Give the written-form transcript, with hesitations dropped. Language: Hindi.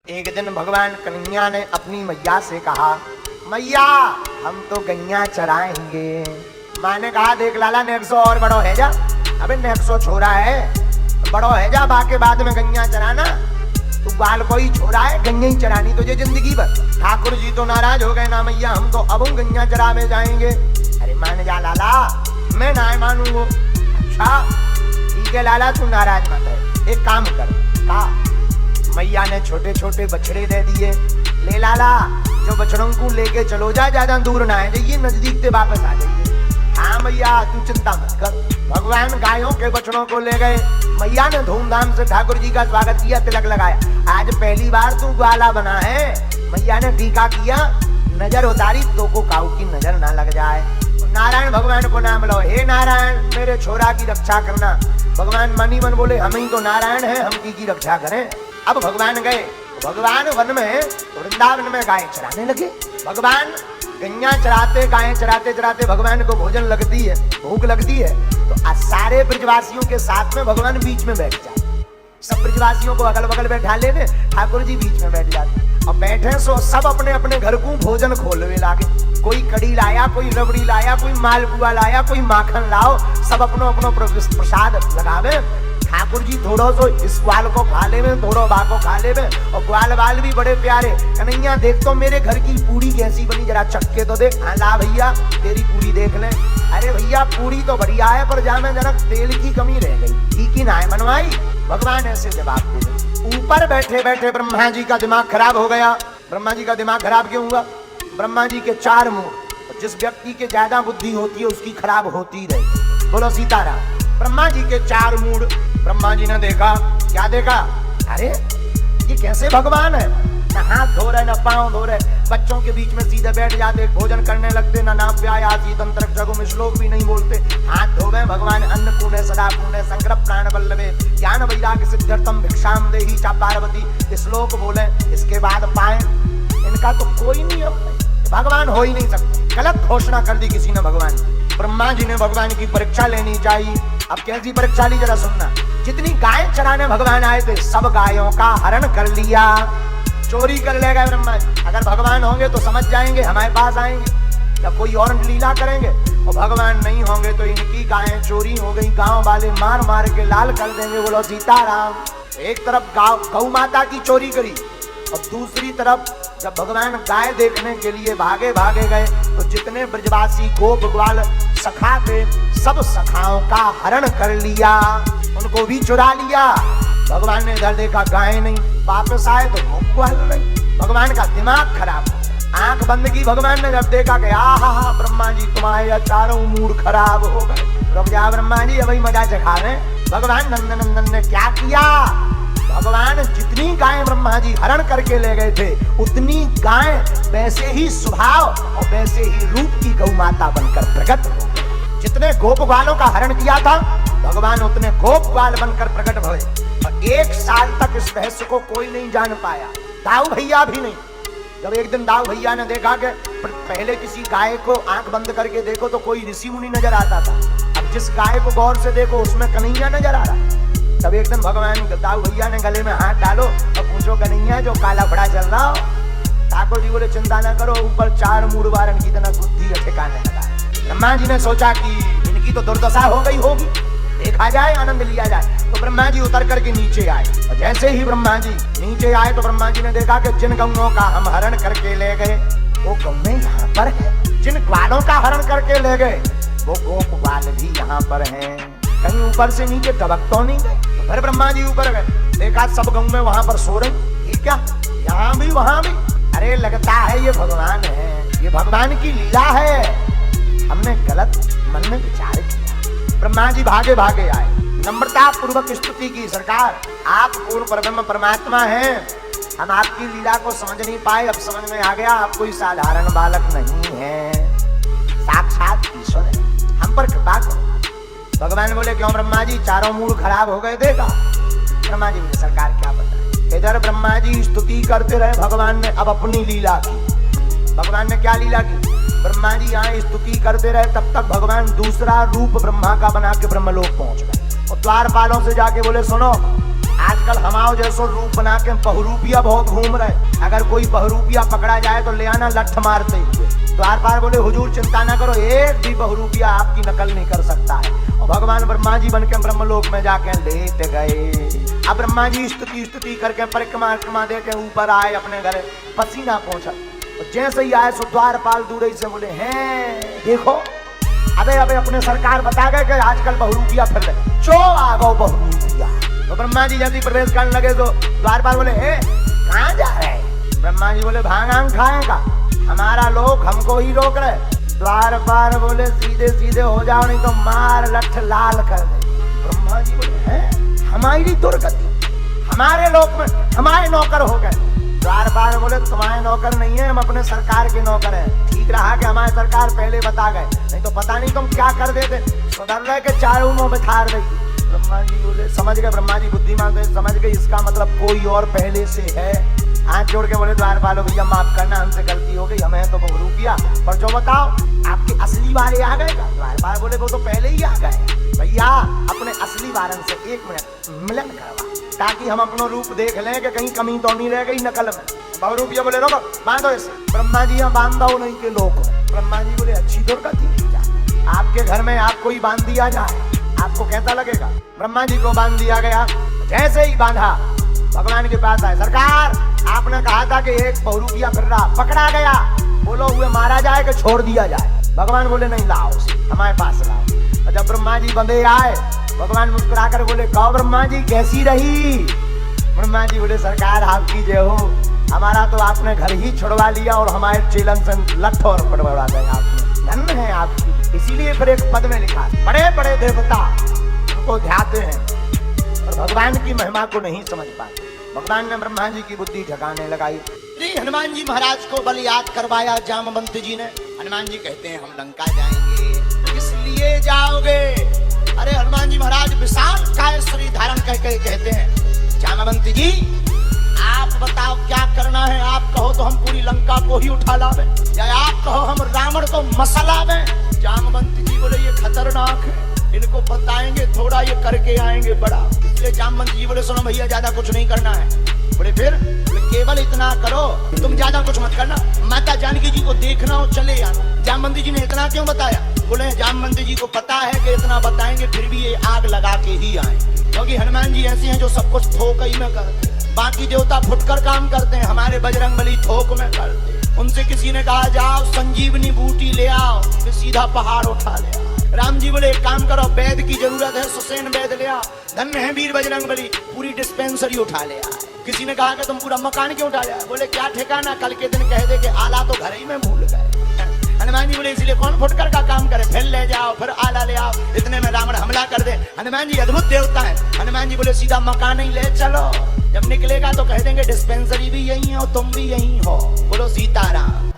एक दिन भगवान कन्हैया ने अपनी मैया से कहा, मैया हम तो गैया चराएंगे। माँ ने कहा, देख लाला नेक्सो और बड़ो है जा। अबे नेक्सो छोरा है, बड़ो है जा, बाके बाद में गैया चराना। तू बाल कोई छोरा है, गैया ही चरानी तुझे जिंदगी भर। ठाकुर जी तो नाराज हो गए ना, मैया हम तो अब गैया चरा में जाएंगे। अरे मान जा लाला, मैं ना मानूंगा। अच्छा ठीक है लाला, तू नाराज मत है, एक काम कर। कहा मैया ने छोटे छोटे बछड़े दे दिए। ले लाला, जो बछड़ों को लेके चलो जा, ज्यादा दूर ना है जाइए, नजदीक से वापस आ जाइए। हाँ मैया तू चिंता मत कर। भगवान गायों के बछड़ों को ले गए। मैया ने धूमधाम से ठाकुर जी का स्वागत किया, तिलक लगाया। आज पहली बार तू ग्वाला बना है। मैया ने टीका किया, नजर उतारी तो को काऊ की नजर ना लग जाए। नारायण भगवान को नाम लो, हे नारायण मेरे छोरा की रक्षा करना। भगवान मनी मन बोले, हम ही तो नारायण है, हम की रक्षा करें। अब भगवान गए, भगवान वन में वृंदावन में गाय चराने लगे। भगवान गैया चराते, गायें चराते चराते भगवान को भोजन लगती है, भूख लगती है, तो सारे ब्रजवासियों के साथ में भगवान बीच में बैठ जाते। सब ब्रजवासियों को अगल बगल बैठा लेने, ठाकुर जी बीच में बैठ जाते। और बैठे सो सब अपने अपने घर को भोजन खोलने लागे। कोई कड़ी लाया, कोई रबड़ी लाया, कोई मालपुआ लाया, कोई माखन लाओ, सब अपनो अपनो प्रसाद लगावे। ठाकुर जी थोड़ो सो इस ग्वाल को खा ले, थोड़ो बा को खा ले। और ग्वाल बाल भी बड़े प्यारे। कन्हैया देख तो मेरे घर की पूरी कैसी बनी, जरा चक्के तो देख। हाँ ला भैया तेरी पूरी देख ले। अरे भैया पूरी तो बढ़िया है, पर जा में जरा तेल की कमी रह गई, ठीक ही ना है मनवाई। भगवान ऐसे जवाब दे। ऊपर बैठे बैठे ब्रह्मा जी का दिमाग खराब हो गया। ब्रह्मा जी का दिमाग खराब क्यों हुआ? ब्रह्मा जी के चार मुंह, जिस व्यक्ति के ज्यादा बुद्धि होती है उसकी खराब होती रही। बोलो सीताराम। ब्रह्मा जी के चार मूड। ब्रह्मा जी ने देखा, क्या देखा? अरे ये कैसे भगवान है, ना हाथ धो रहे, ना पांव धो रहे, बच्चों के बीच में सीधे बैठ जाते, भोजन करने लगते, ना नाम व्यायासी तंत्र जगो में श्लोक भी नहीं बोलते, हाथ धोवे। भगवान अन्न पुण्य सदा पुण्य संकर प्राण बल्लभे ज्ञान वैराग्य सिद्ध्यर्थम भिक्षाम देहि चा पार्वती श्लोक बोले, इसके बाद पाए। इनका तो कोई नहीं है, भगवान हो ही नहीं सकते। गलत घोषणा कर दी किसी ने भगवान। ब्रह्मा जी ने भगवान की परीक्षा लेनी चाहिए। अब कैसी परीक्षा ली जरा सुनना। जितनी गाय चराने भगवान आए थे, सब गायों का हरण कर लिया, चोरी कर ले गए ब्रह्मा जी। अगर भगवान होंगे तो समझ जाएंगे, हमारे पास आएंगे, या कोई और लीला करेंगे। और भगवान नहीं होंगे तो इनकी गायें चोरी हो गई, गांव वाले मार मार के लाल कर देंगे। बोलो सीताराम। एक तरफ गौ माता की चोरी करी, और दूसरी तरफ जब भगवान गाय देखने के लिए भागे भागे गए, तो जितने ब्रजवासी गोप ग्वाल सखा थे, सब सखाओं का हरण कर लिया, उनको भी चुरा लिया। भगवान ने इधर देखा गाय नहीं, वापस आए तो गोप ग्वाल नहीं। भगवान का दिमाग खराब। आंख बंद की भगवान ने जब देखा कि आहा ब्रह्मा जी तुम्हारे चारों मूड खराब हो गए। रुक जा ब्रह्मा जी, अभी मजा चखा रहे। भगवान नंदन ने क्या किया? भगवान जितनी गायें ब्रह्मा जी हरण करके ले गए थे, उतनी गाय वैसे ही स्वभाव और वैसे ही रूप की गौ माता बनकर प्रकट हो गई। जितने गोप ग्वालों का हरण किया था, भगवान उतने गोप ग्वाल बनकर प्रकट हुए। और 1 साल तक इस रहस्य को कोई नहीं जान पाया, दाऊ भैया भी नहीं। जब एक दिन दाऊ भैया ने देखा कि पहले किसी गाय को आंख बंद करके देखो तो कोई ऋषि मुनि नजर आता था, अब जिस गाय को गौर से देखो उसमें कन्हैया नजर आ रहा। तब एक दिन भगवान दाऊ भैया ने गले में हाथ डालो और पूछो, कन्हैया जो काला बड़ा चल रहा हो? ठाकुर जी बोले, चिंता न करो, ऊपर 4 मूड वारन की तरह बुद्धि ठिकाने लगा है। ब्रह्मा जी ने सोचा कि इनकी तो दुर्दशा हो गई होगी, देखा जाए, आनंद लिया जाए। तो ब्रह्मा जी उतर करके नीचे आए, और जैसे ही ब्रह्मा जी नीचे आए तो ब्रह्मा जी ने देखा कि जिन गौओं का हम हरण करके ले गए, वो गौएं यहाँ पर है। जिन ग्वालों का हरण करके ले गए, वो गोप ग्वाल भी यहाँ पर हैं। कहीं ऊपर से नीचे दबक तो नहीं गए। तो फिर ब्रह्मा जी ऊपर गए, देखा सब गौएं वहां पर सो रही। ये क्या, यहाँ भी वहां भी? अरे लगता है ये भगवान है, ये भगवान की लीला है, हमने गलत मन में विचार किया। ब्रह्मा जी भागे भागे आए, नम्रता पूर्वक स्तुति की, सरकार आप पूर्ण परब्रह्म परमात्मा हैं, हम आपकी लीला को समझ नहीं पाए, अब समझ में आ गया, आप कोई साधारण बालक नहीं है, साक्षात ईश्वर है, हम पर कृपा करो। भगवान बोले, क्यों ब्रह्मा जी, चारों मूड खराब हो गए? देखा ब्रह्मा जी बोले, सरकार क्या बताए। इधर ब्रह्मा जी स्तुति करते रहे, भगवान ने अब अपनी लीला की। भगवान ने क्या लीला की? ब्रह्मा जी यहाँ स्तुति करते रहे, तब तक भगवान दूसरा रूप ब्रह्मा का बना के ब्रह्मलोक पहुंच गए। और द्वारपालों से जाके बोले, सुनो आजकल हमाओ जैसो रूप बना के बहुरूपिया बहुत घूम रहे। अगर कोई बहुरूपिया पकड़ा जाए तो ले आना लठ मारते हुए। द्वारपाल बोले हुजूर चिंता ना करो, एक भी बहुरूपिया आपकी नकल नहीं कर सकता है। और भगवान ब्रह्मा जी बन के ब्रह्मलोक में जाके लेट गए। अब ब्रह्मा जी स्तुति करके परिक्रमा दे के ऊपर आए अपने घर, पसीना पहुंचा। और जैसे ही आए सो द्वारपाल दूर से बोले हैं देखो अबे अपने सरकार बता गए कि आजकल बहुरूपिया फिर रहे, चो आ गो बहुरूपिया। तो ब्रह्मा जी जल्दी प्रवेश करने लगे तो द्वारपाल बोले कहाँ जा रहे? ब्रह्मा जी बोले भांग खाएगा, हमारा लोग हमको ही रोक रहे। द्वारपाल बोले सीधे सीधे हो जाओ नहीं तो मार लठ लाल कर दे। ब्रह्मा जी बोले हमारी दुर्गति, हमारे लोक में हमारे नौकर हो गए। द्वारपाल बोले तुम्हारे नौकर नहीं है, हम अपने सरकार के नौकर हैं। ठीक रहा कि हमारे सरकार पहले बता गए, नहीं तो पता नहीं तुम क्या कर देते। सुधर रहे के चारों मुंह बिठार रही। ब्रह्मा जी बोले समझ गए, ब्रह्मा जी बुद्धिमान थे, समझ गए इसका मतलब कोई और पहले से है। हाथ जोड़ के बोले द्वारपाल भैया माफ करना, हमसे गलती हो गई, हमें तो बहुरूपिया, पर जो बताओ आपके असली वाले आ गए? द्वारपाल बोले वो तो पहले ही आ गए। भैया अपने असली वारन से 1 मिनट मिलन करवा ताकि हम अपना रूप देख लें कि कहीं कमी तो नहीं रह गई नकल में। बहुरूपिया बोले रोको बांधो इसे। ब्रह्मा जी हम बांधो नहीं के लोग। ब्रह्मा जी बोले अच्छी दुर्गति, आपके घर में आपको ही बांध दिया जाए, आपको कैसा लगेगा? ब्रह्मा जी को बांध दिया गया। जैसे ही बांधा भगवान के पास आए, सरकार आपने कहा था कि एक बहुरूपिया फिर रहा, पकड़ा गया, बोलो हुए मारा जाए कि छोड़ दिया जाए? भगवान बोले नहीं लाओ उसे हमारे पास लाओ। और जब ब्रह्मा जी बंधे आए भगवान मुस्कुरा कर बोले कहो ब्रह्मा जी कैसी रही? ब्रह्मा जी बोले सरकार आपकी जय हो, हमारा तो आपने घर ही छुड़वा लिया और हमारे चेलन से लठ और पड़वा दें आपने, धन्य है आपकी। इसीलिए फिर एक पद में लिखा बड़े बड़े देवता उनको ध्याते हैं और भगवान की महिमा को नहीं समझ पाते। भगवान ने ब्रह्मा जी की बुद्धि झकाने लगाई। श्री हनुमान जी महाराज को बल याद करवाया जामवंत जी ने। हनुमान जी कहते हैं हम लंका जाएंगे। किस लिए जाओगे? अरे हनुमान जी महाराज विशाल काय शरीर धारण करके कहते हैं जामवंत जी आप बताओ क्या करना है? आप कहो तो हम पूरी लंका को ही उठा लावे, या आप कहो हम रावण को मसलावे? जामवंत जी बोले ये खतरनाक है, इनको बताएंगे थोड़ा, ये करके आएंगे बड़ा। इसलिए जामवंत जी बोले सुनो भैया ज्यादा कुछ नहीं करना है। बोले फिर? बोले केवल इतना करो, तुम ज्यादा कुछ मत करना, माता जानकी जी को देखना हो चले आना। जामवंत जी ने इतना क्यों बताया? बोले जामवंत जी को पता है कि इतना बताएंगे फिर भी ये आग लगा के ही आएंगे, क्योंकि हनुमान जी ऐसे हैं जो सब कुछ थोक ही में करते हैं। बाकी देवता फुटकर काम करते हैं, हमारे बजरंगबली थोक में करते हैं। उनसे किसी ने कहा जाओ संजीवनी बूटी ले आओ, फिर सीधा पहाड़ उठा ले आओ। राम जी बोले एक काम करो, वैद की जरूरत है, सुसेन वैद ले आओ, धन्य है वीर बजरंगबली, पूरी डिस्पेंसरी उठा ले आओ। किसी ने कहा कि तुम पूरा मकान क्यों उठा ले आओ? बोले क्या ठिकाना, कल के दिन कह दे कि आला तो घर ही में भूल गए। हनुमान जी बोले इसलिए कौन फुटकर का काम करे, फिर ले जाओ फिर आला ले आओ, इतने में रावण हमला कर दे। हनुमान जी अद्भुत देवता है। हनुमान जी बोले सीधा मकान ही ले चलो, जब निकलेगा तो कह देंगे डिस्पेंसरी भी यही है और तुम भी यही हो। बोलो सीताराम।